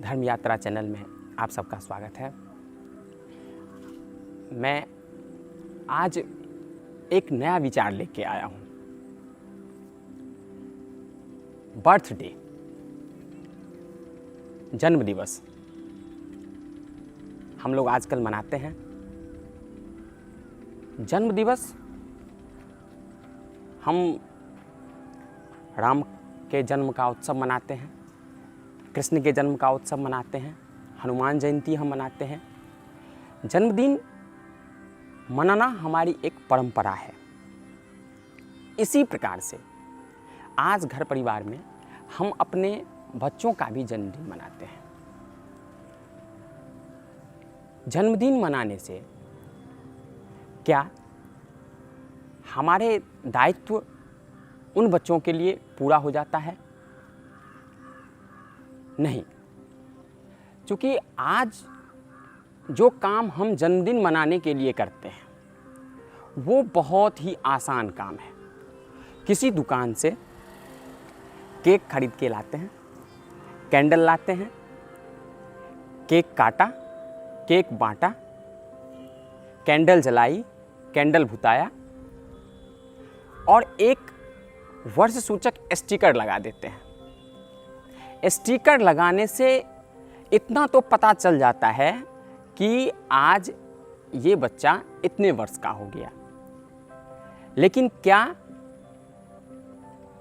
धर्म यात्रा चैनल में आप सबका स्वागत है। मैं आज एक नया विचार लेके आया हूँ। बर्थडे, जन्म दिवस हम लोग आजकल मनाते हैं। जन्म दिवस हम राम के जन्म का उत्सव मनाते हैं, कृष्ण के जन्म का उत्सव मनाते हैं, हनुमान जयंती हम मनाते हैं। जन्मदिन मनाना हमारी एक परंपरा है। इसी प्रकार से आज घर परिवार में हम अपने बच्चों का भी जन्मदिन मनाते हैं। जन्मदिन मनाने से क्या हमारे दायित्व उन बच्चों के लिए पूरा हो जाता है? नहीं, क्योंकि आज जो काम हम जन्मदिन मनाने के लिए करते हैं वो बहुत ही आसान काम है। किसी दुकान से केक खरीद के लाते हैं, कैंडल लाते हैं, केक काटा, केक बांटा, कैंडल जलाई, कैंडल भुताया और एक वर्ष सूचक स्टिकर लगा देते हैं। स्टिकर लगाने से इतना तो पता चल जाता है कि आज ये बच्चा इतने वर्ष का हो गया, लेकिन क्या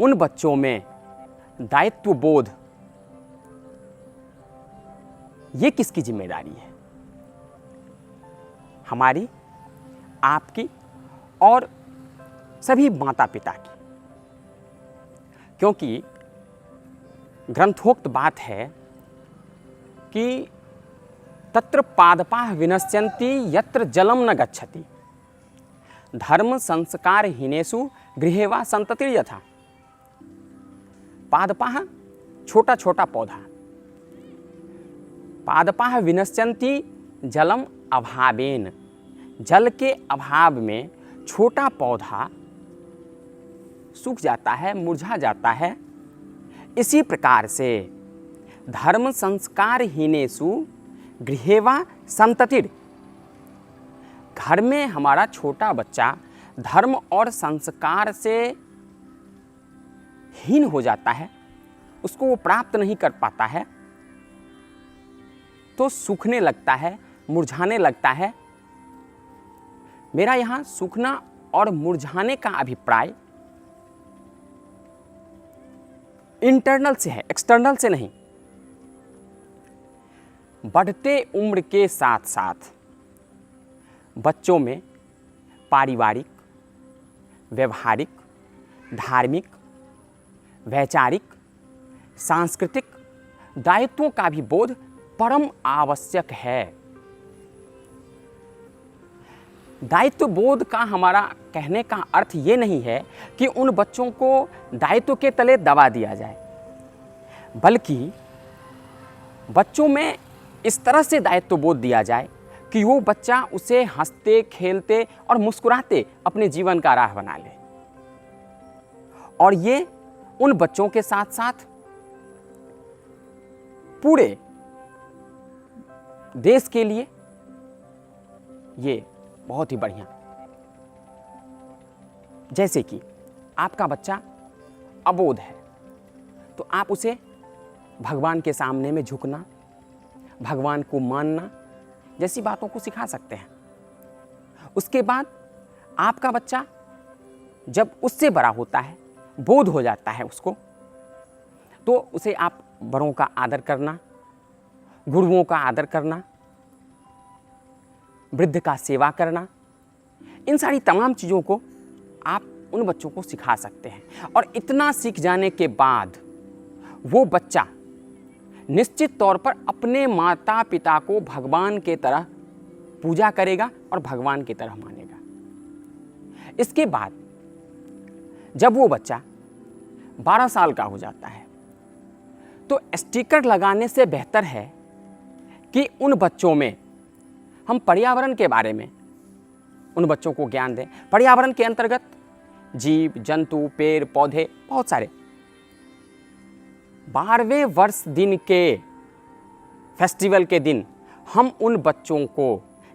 उन बच्चों में दायित्व बोध, ये किसकी जिम्मेदारी है? हमारी, आपकी और सभी माता पिता की। क्योंकि ग्रंथोक्त बात है कि तत्र पादपाः विनश्यन्ति यत्र जलम न गच्छति, धर्म संस्कार हीनेषु गृहे वा संततिर्यथा। पादपाः छोटा छोटा पौधा, पादपाः विनश्यन्ति जलम अभावेन, जल के अभाव में छोटा पौधा सूख जाता है, मुरझा जाता है। इसी प्रकार से धर्म संस्कार हीनेषु गृहे वा संततिर्, घर में हमारा छोटा बच्चा धर्म और संस्कार से हीन हो जाता है, उसको वो प्राप्त नहीं कर पाता है, तो सूखने लगता है, मुरझाने लगता है। मेरा यहाँ सूखना और मुरझाने का अभिप्राय इंटरनल से है, एक्सटर्नल से नहीं। बढ़ते उम्र के साथ साथ बच्चों में पारिवारिक, व्यवहारिक, धार्मिक, वैचारिक, सांस्कृतिक दायित्वों का भी बोध परम आवश्यक है। दायित्व बोध का हमारा कहने का अर्थ ये नहीं है कि उन बच्चों को दायित्व के तले दबा दिया जाए, बल्कि बच्चों में इस तरह से दायित्व बोध दिया जाए कि वो बच्चा उसे हंसते खेलते और मुस्कुराते अपने जीवन का राह बना ले। और ये उन बच्चों के साथ साथ पूरे देश के लिए ये बहुत ही बढ़िया। जैसे कि आपका बच्चा अबोध है तो आप उसे भगवान के सामने में झुकना, भगवान को मानना जैसी बातों को सिखा सकते हैं। उसके बाद आपका बच्चा जब उससे बड़ा होता है, बोध हो जाता है उसको, तो उसे आप बड़ों का आदर करना, गुरुओं का आदर करना, वृद्ध का सेवा करना, इन सारी तमाम चीज़ों को आप उन बच्चों को सिखा सकते हैं। और इतना सीख जाने के बाद वो बच्चा निश्चित तौर पर अपने माता पिता को भगवान के तरह पूजा करेगा और भगवान की तरह मानेगा। इसके बाद जब वो बच्चा 12 साल का हो जाता है तो स्टिकर लगाने से बेहतर है कि उन बच्चों में हम पर्यावरण के बारे में उन बच्चों को ज्ञान दें। पर्यावरण के अंतर्गत जीव जंतु, पेड़ पौधे बहुत सारे। 12वें वर्ष दिन के फेस्टिवल के दिन हम उन बच्चों को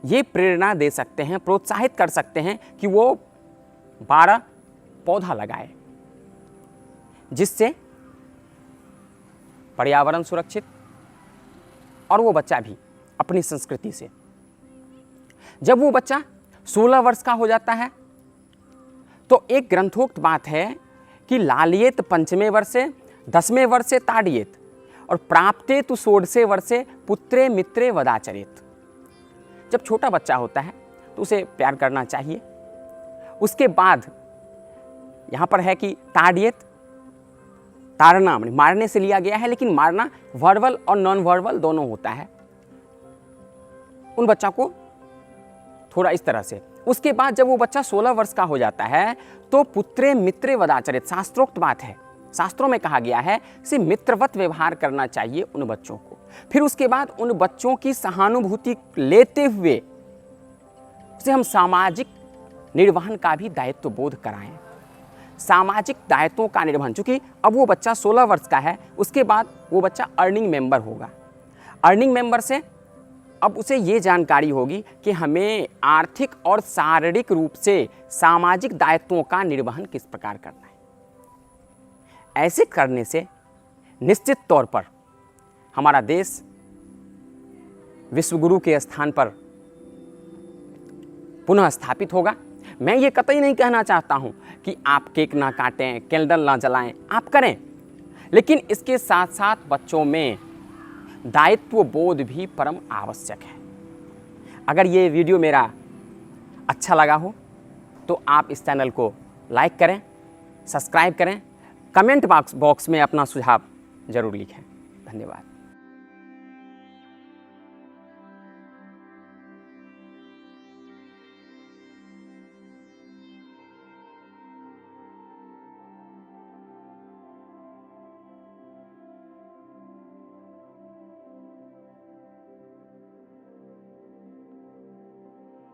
ये प्रेरणा दे सकते हैं, प्रोत्साहित कर सकते हैं कि वो 12 पौधा लगाए, जिससे पर्यावरण सुरक्षित और वो बच्चा भी अपनी संस्कृति से। जब वो बच्चा 16 वर्ष का हो जाता है तो एक ग्रंथोक्त बात है कि लालियेत पंचमे वर्षे 10वें वर्षे ताड़ियेत और प्राप्ते तु 16 वर्षे पुत्रे मित्रे वदाचरेत। जब छोटा बच्चा होता है तो उसे प्यार करना चाहिए। उसके बाद यहाँ पर है कि ताड़ियेत, ताड़ना मारने से लिया गया है, लेकिन मारना वर्बल और नॉन वर्बल दोनों होता है। उन बच्चा को थोड़ा इस तरह से। उसके बाद जब वो बच्चा 16 वर्ष का हो जाता है तो पुत्रे मित्रे वदाचरित, शास्त्रोक्त बात है, शास्त्रों में कहा गया है से मित्रवत व्यवहार करना चाहिए उन बच्चों को। फिर उसके बाद उन बच्चों की सहानुभूति लेते हुए उसे हम सामाजिक निर्वहन का भी दायित्व बोध कराएं। सामाजिक दायित्वों का निर्वहन, चूंकि अब वो बच्चा 16 वर्ष का है, उसके बाद वो बच्चा अर्निंग मेंबर होगा। अर्निंग मेंबर से अब उसे ये जानकारी होगी कि हमें आर्थिक और शारीरिक रूप से सामाजिक दायित्वों का निर्वहन किस प्रकार करना है। ऐसे करने से निश्चित तौर पर हमारा देश विश्वगुरु के स्थान पर पुनः स्थापित होगा। मैं ये कतई नहीं कहना चाहता हूं कि आप केक ना काटें, कैंडल ना जलाएं, आप करें, लेकिन इसके साथ साथ बच्चों में दायित्व बोध भी परम आवश्यक है। अगर ये वीडियो मेरा अच्छा लगा हो तो आप इस चैनल को लाइक करें, सब्सक्राइब करें, कमेंट बॉक्स में अपना सुझाव ज़रूर लिखें। धन्यवाद।